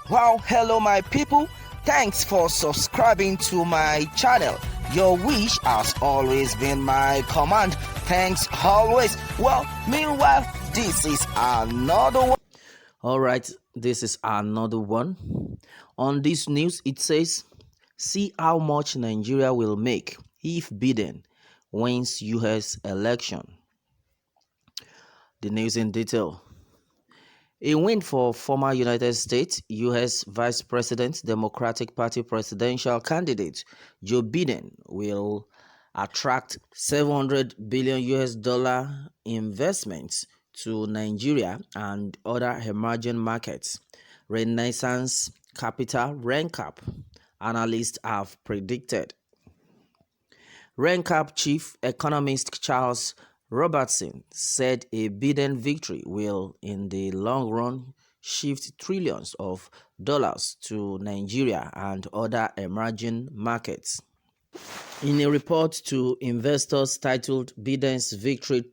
Wow, hello my people. Thanks for subscribing to my channel. Your wish has always been my command. Thanks always. Well, meanwhile, this is another one. All right, this is another one. On this news, it says, see how much Nigeria will make if Biden wins US election. The news in detail. A win for former United States U.S. Vice President Democratic Party presidential candidate Joe Biden will attract 700 billion US dollar investments to Nigeria and other emerging markets. Renaissance Capital Rencap analysts have predicted. Rencap chief economist Charles Robertson said a Biden victory will, in the long run, shift trillions of dollars to Nigeria and other emerging markets. In a report to investors titled Biden's Victory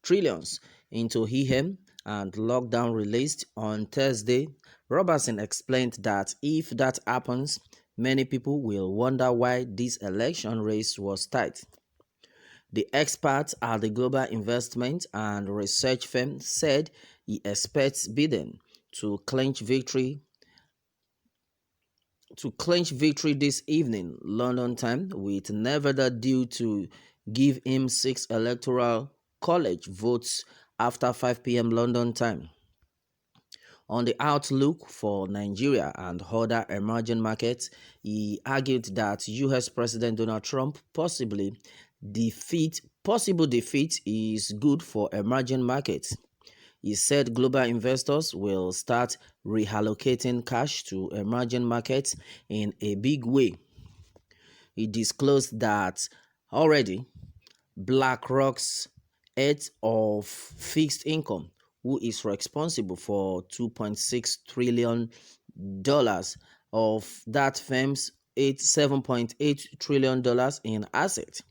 Trillions into EM and Lockdown released on Thursday, Robertson explained that if that happens, many people will wonder why this election race was tight. The expert at the global investment and research firm said he expects Biden to clinch victory this evening London time, with Nevada due to give him 6 electoral college votes after 5 p.m. London time. On the outlook for Nigeria and other emerging markets, he argued that US President Donald Trump possible defeat is good for emerging markets. He said global investors will start reallocating cash to emerging markets in a big way. He disclosed that already BlackRock's head of fixed income, who is responsible for $2.6 trillion of that firm's $7.8 trillion in assets.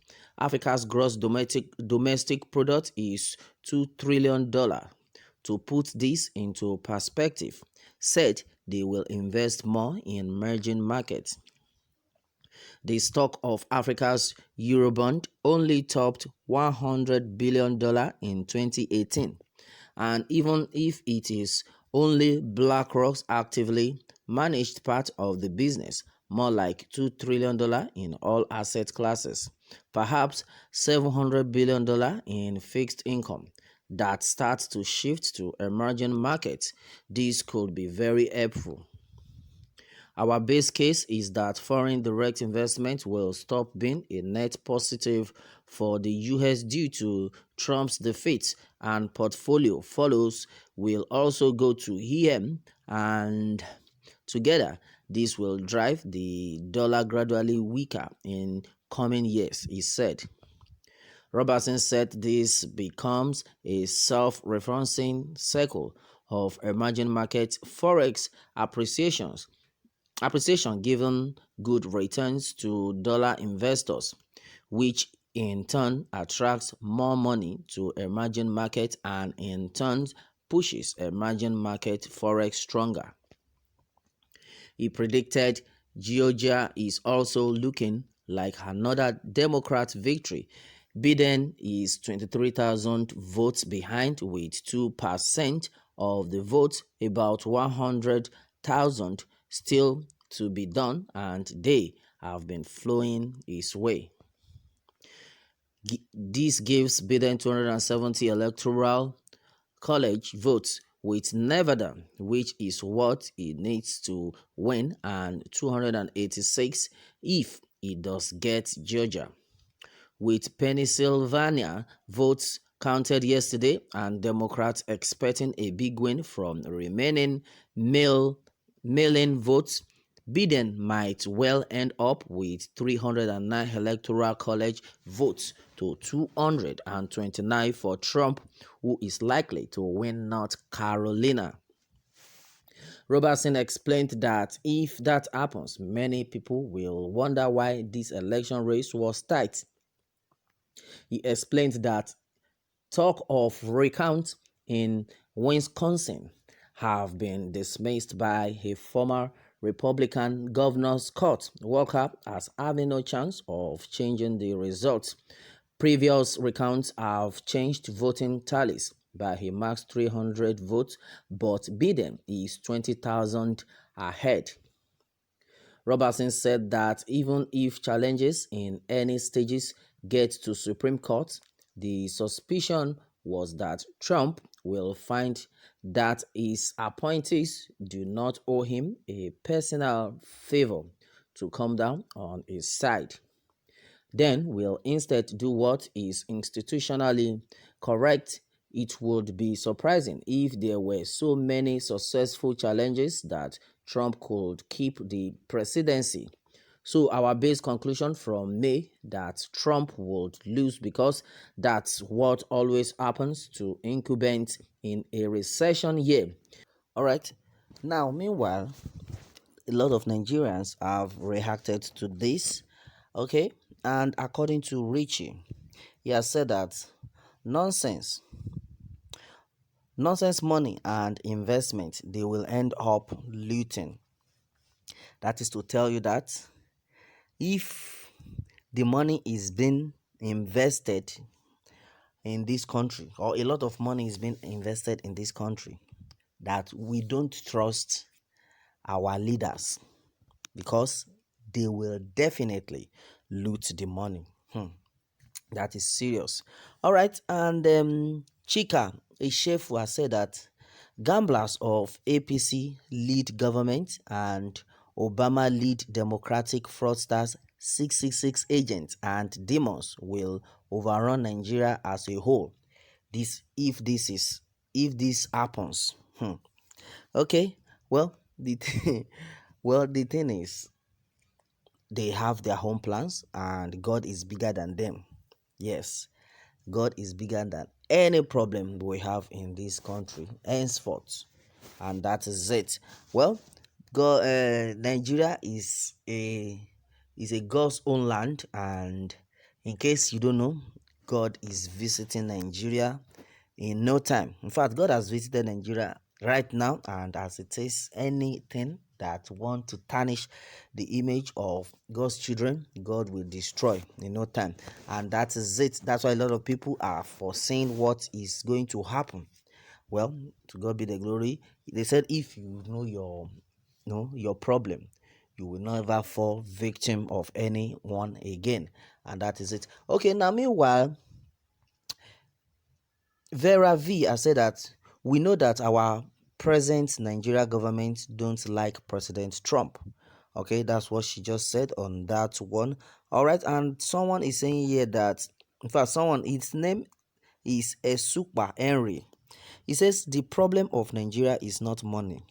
Africa's gross domestic product is $2 trillion. To put this into perspective, said they will invest more in emerging markets. The stock of Africa's Eurobond only topped $100 billion in 2018. And even if it is only BlackRock's actively managed part of the business, more like $2 trillion in all asset classes, perhaps $700 billion in fixed income, that starts to shift to emerging markets, this could be very helpful. Our base case is that foreign direct investment will stop being a net positive for the US due to Trump's defeat, and portfolio follows will also go to EM, and together this will drive the dollar gradually weaker in coming years, he said. Robertson said this becomes a self-referencing cycle of emerging market forex appreciation given good returns to dollar investors, which in turn attracts more money to emerging markets and in turn pushes emerging market forex stronger. He predicted Georgia is also looking like another Democrat victory. Biden is 23,000 votes behind with 2% of the votes, about 100,000 still to be done, and they have been flowing his way. This gives Biden 270 electoral college votes with Nevada, which is what he needs to win, and 286 if he does get Georgia. With Pennsylvania votes counted yesterday and Democrats expecting a big win from remaining mail-in votes, Biden might well end up with 309 electoral college votes to 229 for Trump, who is likely to win North Carolina. Robertson explained that if that happens, many people will wonder why this election race was tight. He explained that talk of recount in Wisconsin have been dismissed by a former Republican governor's court, Walker, as having no chance of changing the results. Previous recounts have changed voting tallies by a max 300 votes, but Biden is 20,000 ahead. Robertson said that even if challenges in any stages get to Supreme Court, the suspicion was that Trump will find that his appointees do not owe him a personal favor to come down on his side, then will instead do what is institutionally correct. It would be surprising if there were so many successful challenges that Trump could keep the presidency. So our base conclusion from May that Trump would lose because that's what always happens to incumbents in a recession year. All right. Now, meanwhile, a lot of Nigerians have reacted to this. Okay, and according to Richie, he has said that nonsense, nonsense money and investment, they will end up looting. That is to tell you that if the money is being invested in this country, or a lot of money is being invested in this country, that we don't trust our leaders because they will definitely loot the money. That is serious. All right, and Chika, a chef, who has said that gamblers of APC lead government and Obama lead Democratic fraudsters 666 agents and demons will overrun Nigeria as a whole. If this happens. Okay, well the thing is, they have their own plans and God is bigger than them. Yes, God is bigger than any problem we have in this country henceforth, and that is it. Well, God, Nigeria is a God's own land, and in case you don't know, God is visiting Nigeria in no time. In fact, God has visited Nigeria right now, and as it is, anything that want to tarnish the image of God's children, God will destroy in no time. And that is it. That's why a lot of people are foreseeing what is going to happen. Well, to God be the glory. They said if you know your problem, you will never fall victim of anyone again. And that is it. Okay, now meanwhile, Vera V has said that we know that our present Nigeria government don't like President Trump. Okay, that's what she just said on that one. All right, and someone is saying here that, in fact, his name is Esukpa Henry. He says the problem of Nigeria is not money,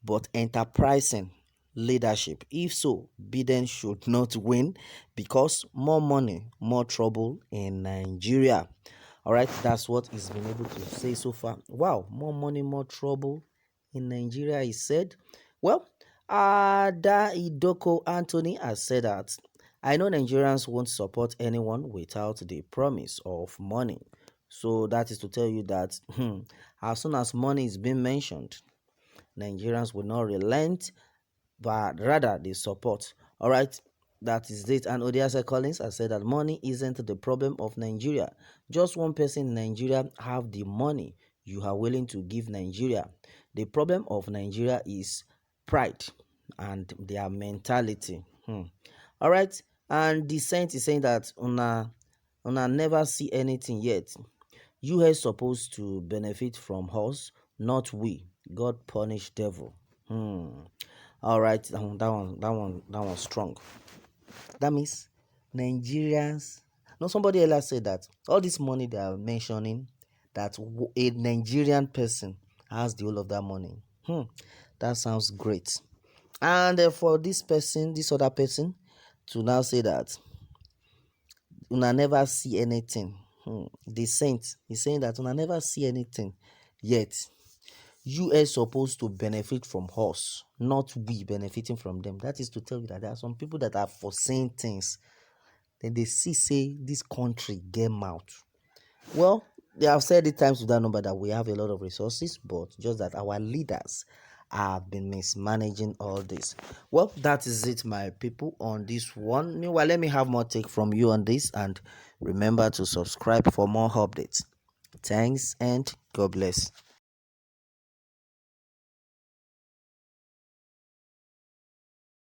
but enterprising leadership. If so, Biden should not win because more money, more trouble in Nigeria. All right, that's what he's been able to say so far. Wow, more money, more trouble in Nigeria, he said. Well, Ada Idoko Anthony has said that I know Nigerians won't support anyone without the promise of money. So that is to tell you that as soon as money is being mentioned, Nigerians will not relent, but rather they support. All right, that is it. And Odiase Collins has said that money isn't the problem of Nigeria. Just one person in Nigeria have the money you are willing to give Nigeria. The problem of Nigeria is pride and their mentality. All right, and the saint is saying that una never see anything yet. US supposed to benefit from us, not we. God punish devil. All right, that one strong. That means Nigerians. No, somebody else said that all this money they are mentioning, that a Nigerian person has the whole of that money. That sounds great. And for this person, this other person, to now say that una never see anything. The saint is saying that una never see anything yet. US supposed to benefit from us, not we benefiting from them. That is to tell you that there are some people that are foreseeing things. Then they see say this country get mouth. Well, They have said it times without number that we have a lot of resources, but just that our leaders have been mismanaging all this. Well, that is it, my people, on this one. Meanwhile, let me have more take from you on this, and remember to subscribe for more updates. Thanks and God bless.